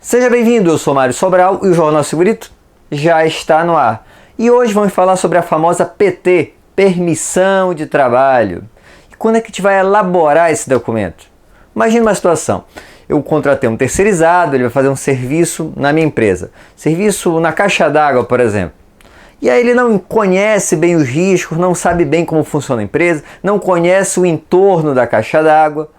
Seja bem-vindo, eu sou Mário Sobral e o Jornal Segurito já está no ar. E hoje vamos falar sobre a famosa PT, Permissão de Trabalho. E quando é que a gente vai elaborar esse documento? Imagina uma situação, eu contratei um terceirizado, ele vai fazer um serviço na minha empresa. Serviço na caixa d'água, por exemplo. E aí ele não conhece bem os riscos, não sabe bem como funciona a empresa, não conhece o entorno da caixa d'água.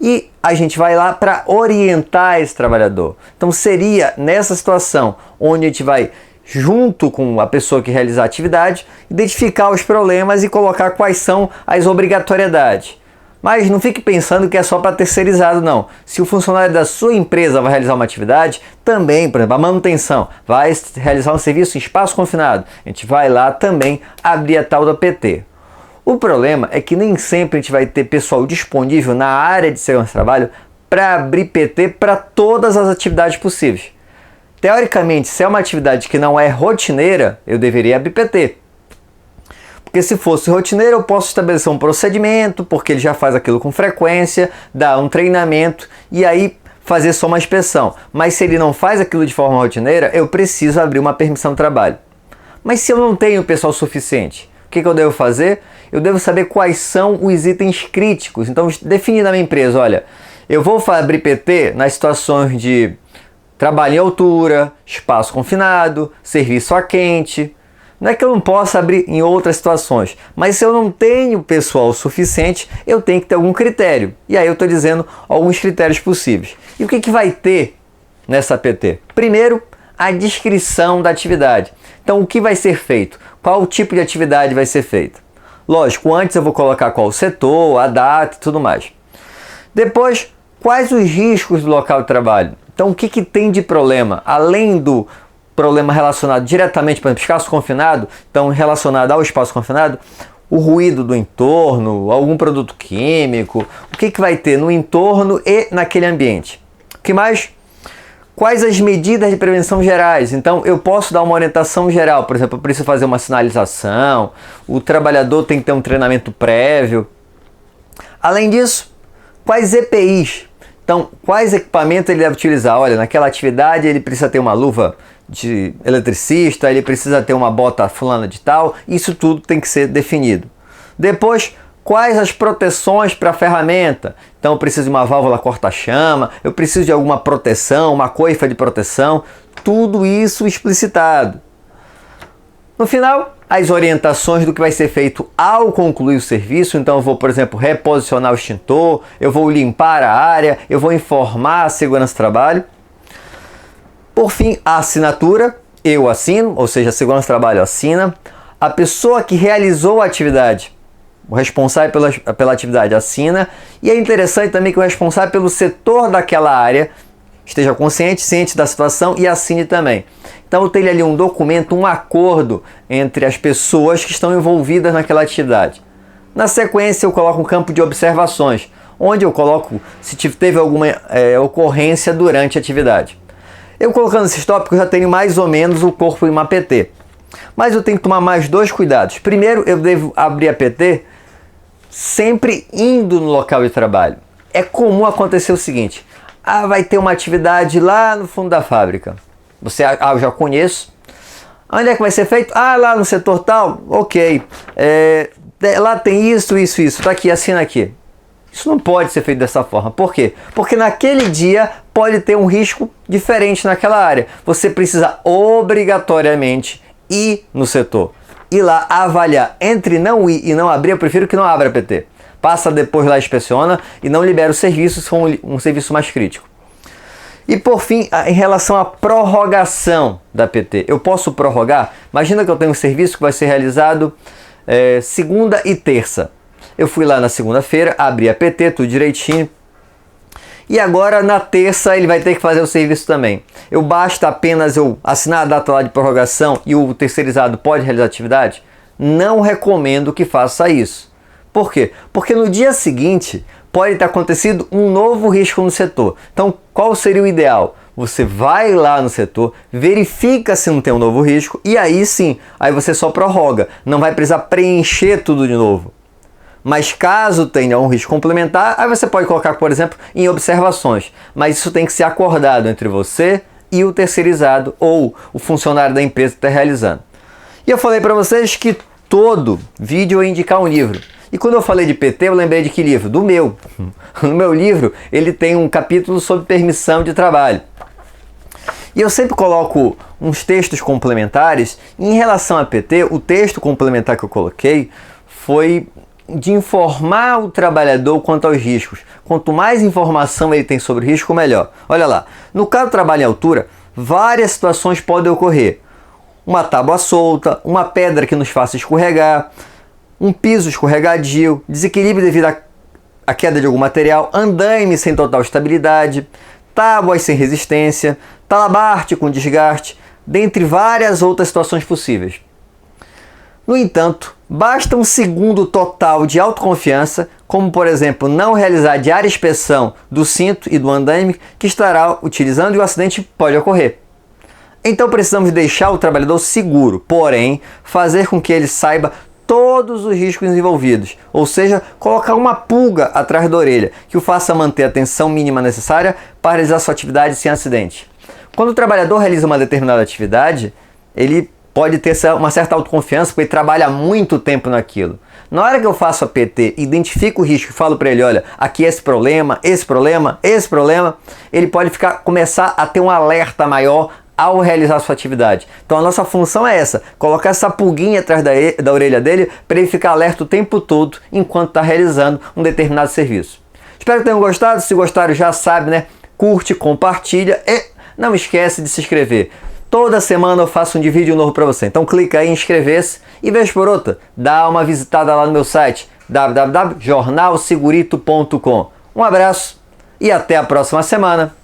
E a gente vai lá para orientar esse trabalhador. Então seria nessa situação onde a gente vai, junto com a pessoa que realizar a atividade, identificar os problemas e colocar quais são as obrigatoriedades. Mas não fique pensando que é só para terceirizado, não. Se o funcionário da sua empresa vai realizar uma atividade, também, por exemplo, a manutenção, vai realizar um serviço em espaço confinado, a gente vai lá também abrir a tal da PT. O problema é que nem sempre a gente vai ter pessoal disponível na área de segurança do trabalho para abrir PT para todas as atividades possíveis. Teoricamente, se é uma atividade que não é rotineira, eu deveria abrir PT. Porque se fosse rotineiro, eu posso estabelecer um procedimento, porque ele já faz aquilo com frequência, dar um treinamento e aí fazer só uma inspeção. Mas se ele não faz aquilo de forma rotineira, eu preciso abrir uma permissão de trabalho. Mas se eu não tenho pessoal suficiente, o que eu devo fazer? Eu devo saber quais são os itens críticos. Então, definir na minha empresa, olha, eu vou abrir PT nas situações de trabalho em altura, espaço confinado, serviço a quente. Não é que eu não possa abrir em outras situações, mas se eu não tenho pessoal suficiente, eu tenho que ter algum critério. E aí eu estou dizendo alguns critérios possíveis. E o que vai ter nessa PT? Primeiro, a descrição da atividade. Então, o que vai ser feito? Qual tipo de atividade vai ser feita? Lógico, antes eu vou colocar qual o setor, a data e tudo mais. Depois, quais os riscos do local de trabalho? Então, o que tem de problema? Além do problema relacionado diretamente, por exemplo, espaço confinado, então relacionado ao espaço confinado, o ruído do entorno, algum produto químico, o que vai ter no entorno e naquele ambiente? O que mais? Quais as medidas de prevenção gerais? Então, eu posso dar uma orientação geral, por exemplo, eu preciso fazer uma sinalização, o trabalhador tem que ter um treinamento prévio. Além disso, quais EPIs? Então, quais equipamentos ele deve utilizar? Olha, naquela atividade ele precisa ter uma luva de eletricista, ele precisa ter uma bota fulana de tal, isso tudo tem que ser definido. Depois, quais as proteções para a ferramenta? Então eu preciso de uma válvula corta-chama, eu preciso de alguma proteção, uma coifa de proteção, tudo isso explicitado. No final, as orientações do que vai ser feito ao concluir o serviço. Então eu vou, por exemplo, reposicionar o extintor, eu vou limpar a área, eu vou informar a segurança do trabalho. Por fim, a assinatura, eu assino, ou seja, a segurança do trabalho assina. A pessoa que realizou a atividade, o responsável pela atividade assina, e é interessante também que o responsável pelo setor daquela área esteja consciente, ciente da situação e assine também. Então eu tenho ali um documento, um acordo entre as pessoas que estão envolvidas naquela atividade. Na sequência eu coloco um campo de observações, onde eu coloco se teve alguma ocorrência durante a atividade. Eu colocando esses tópicos já tenho mais ou menos o corpo em uma PT. Mas eu tenho que tomar mais dois cuidados. Primeiro, eu devo abrir a PT sempre indo no local de trabalho. É comum acontecer o seguinte: vai ter uma atividade lá no fundo da fábrica. Eu já conheço. Onde é que vai ser feito? Lá no setor tal? Ok. Lá tem isso. Tá aqui, assina aqui. Isso não pode ser feito dessa forma. Por quê? Porque naquele dia pode ter um risco diferente naquela área. Você precisa obrigatoriamente ir no setor. Ir lá avaliar. Entre não ir e não abrir, eu prefiro que não abra a PT. Passa depois lá, inspeciona e não libera o serviço se for um serviço mais crítico. E por fim, em relação à prorrogação da PT. Eu posso prorrogar? Imagina que eu tenho um serviço que vai ser realizado segunda e terça. Eu fui lá na segunda-feira, abri a PT, tudo direitinho. E agora na terça ele vai ter que fazer o serviço também. Basta apenas eu assinar a data lá de prorrogação e o terceirizado pode realizar a atividade? Não recomendo que faça isso. Por quê? Porque no dia seguinte pode ter acontecido um novo risco no setor. Então qual seria o ideal? Você vai lá no setor, verifica se não tem um novo risco e aí sim, aí você só prorroga. Não vai precisar preencher tudo de novo. Mas caso tenha um risco complementar, aí você pode colocar, por exemplo, em observações. Mas isso tem que ser acordado entre você e o terceirizado ou o funcionário da empresa que está realizando. E eu falei para vocês que todo vídeo eu ia indicar um livro. E quando eu falei de PT, eu lembrei de que livro? Do meu. No meu livro, ele tem um capítulo sobre permissão de trabalho. E eu sempre coloco uns textos complementares. E em relação a PT, o texto complementar que eu coloquei foi de informar o trabalhador quanto aos riscos. Quanto mais informação ele tem sobre o risco, melhor. Olha lá, no caso do trabalho em altura, várias situações podem ocorrer. Uma tábua solta, uma pedra que nos faça escorregar, um piso escorregadio, desequilíbrio devido à queda de algum material, andaime sem total estabilidade, tábuas sem resistência, talabarte com desgaste, dentre várias outras situações possíveis. No entanto, basta um segundo total de autoconfiança, como por exemplo não realizar diária inspeção do cinto e do andaime que estará utilizando e o acidente pode ocorrer. Então precisamos deixar o trabalhador seguro, porém fazer com que ele saiba todos os riscos envolvidos, ou seja, colocar uma pulga atrás da orelha, que o faça manter a tensão mínima necessária para realizar sua atividade sem acidente. Quando o trabalhador realiza uma determinada atividade, ele pode ter uma certa autoconfiança, porque ele trabalha muito tempo naquilo. Na hora que eu faço a PT, identifico o risco e falo para ele, olha, aqui é esse problema, esse problema, esse problema, ele pode começar a ter um alerta maior ao realizar a sua atividade. Então a nossa função é essa, colocar essa pulguinha atrás da orelha dele para ele ficar alerta o tempo todo enquanto está realizando um determinado serviço. Espero que tenham gostado, se gostaram já sabe, né? Curte, compartilha e não esquece de se inscrever. Toda semana eu faço um vídeo novo para você, então clica aí em inscrever-se e vez por outra, dá uma visitada lá no meu site www.jornalsegurito.com. Um abraço e até a próxima semana.